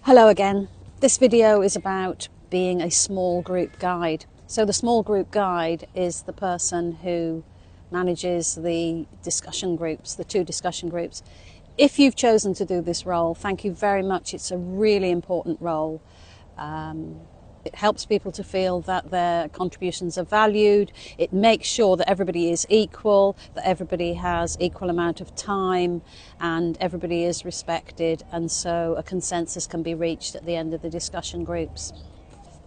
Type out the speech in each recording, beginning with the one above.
Hello again. This video is about being a small group guide. So the small group guide is the person who manages the discussion groups, the two discussion groups. If you've chosen to do this role, thank you very much. It's a really important role. It helps people to feel that their contributions are valued. It makes sure that everybody is equal, that everybody has equal amount of time and everybody is respected, and so a consensus can be reached at the end of the discussion groups.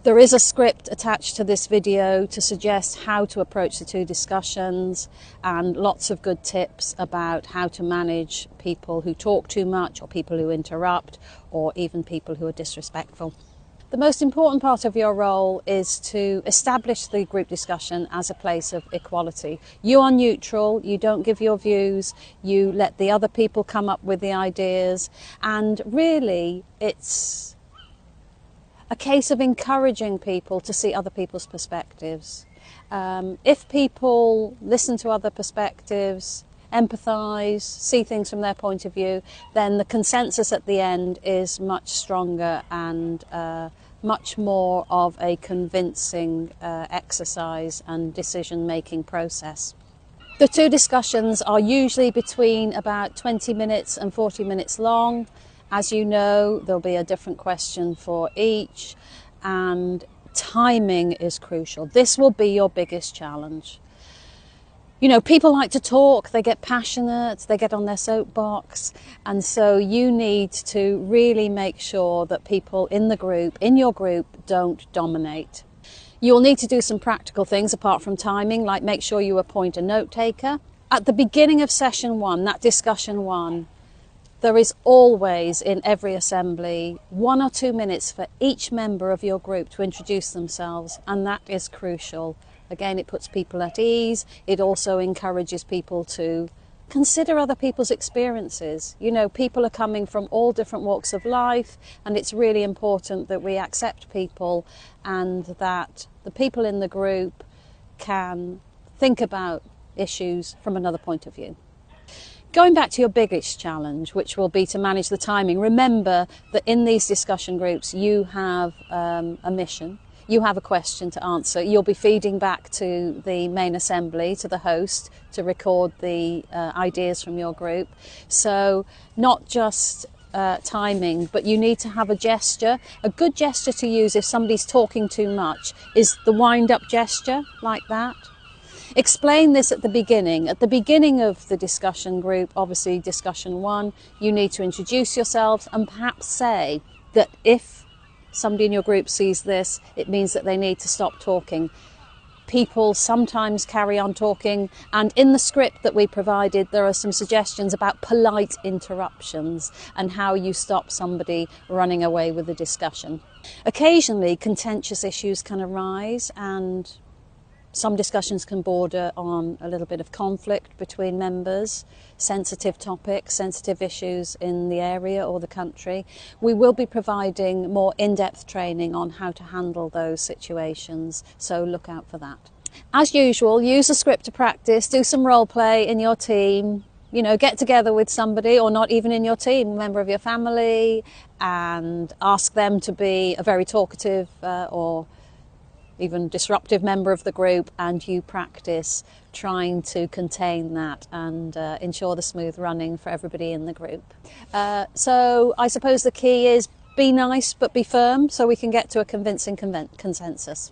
There is a script attached to this video to suggest how to approach the two discussions and lots of good tips about how to manage people who talk too much or people who interrupt or even people who are disrespectful. The most important part of your role is to establish the group discussion as a place of equality. You are neutral, you don't give your views, you let the other people come up with the ideas, and really it's a case of encouraging people to see other people's perspectives. If people listen to other perspectives, empathise, see things from their point of view, then the consensus at the end is much stronger and much more of a convincing exercise and decision-making process. The two discussions are usually between about 20 minutes and 40 minutes long. As you know, there'll be a different question for each, and timing is crucial. This will be your biggest challenge. You know, people like to talk, they get passionate, they get on their soapbox, and so you need to really make sure that people in your group, don't dominate. You'll need to do some practical things apart from timing, like make sure you appoint a note taker. At the beginning of session one, that discussion one, there is always in every assembly 1 or 2 minutes for each member of your group to introduce themselves, and that is crucial. Again, it puts people at ease. It also encourages people to consider other people's experiences. You know, people are coming from all different walks of life, and it's really important that we accept people and that the people in the group can think about issues from another point of view. Going back to your biggest challenge, which will be to manage the timing, remember that in these discussion groups you have a mission. You have a question to answer. You'll be feeding back to the main assembly, to the host, to record the ideas from your group. So not just timing, but you need to have a gesture. A good gesture to use if somebody's talking too much is the wind-up gesture, like that. Explain this at the beginning. At the beginning of the discussion group, obviously discussion one, you need to introduce yourselves and perhaps say that if somebody in your group sees this, it means that they need to stop talking. People sometimes carry on talking, and in the script that we provided there are some suggestions about polite interruptions and how you stop somebody running away with the discussion. Occasionally contentious issues can arise, and some discussions can border on a little bit of conflict between members, sensitive topics, sensitive issues in the area or the country. We will be providing more in-depth training on how to handle those situations, so look out for that. As usual, use a script to practice, do some role play in your team, you know, get together with somebody, or not even in your team, a member of your family, and ask them to be a very talkative or even disruptive member of the group, and you practice trying to contain that and ensure the smooth running for everybody in the group. So I suppose the key is be nice but be firm, so we can get to a convincing consensus.